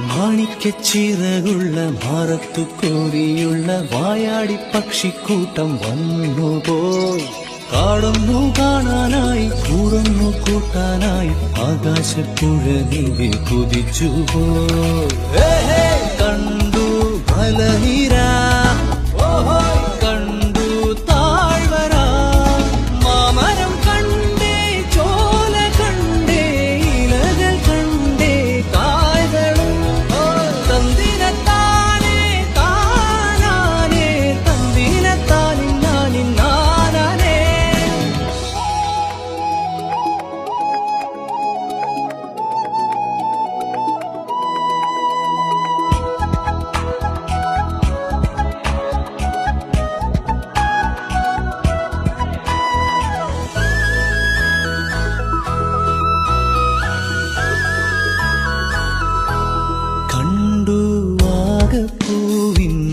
മാണിക്കച്ചിറകുള്ള മാറത്തു കോരിയുള്ള വായാടി പക്ഷിക്കൂട്ടം വന്നുപോയി. കാടൊന്നു കാണാനായി കൂടൊന്നു കൂട്ടാനായി ആകാശപ്പുഴ നീന്തി കുതിച്ചുപോയി.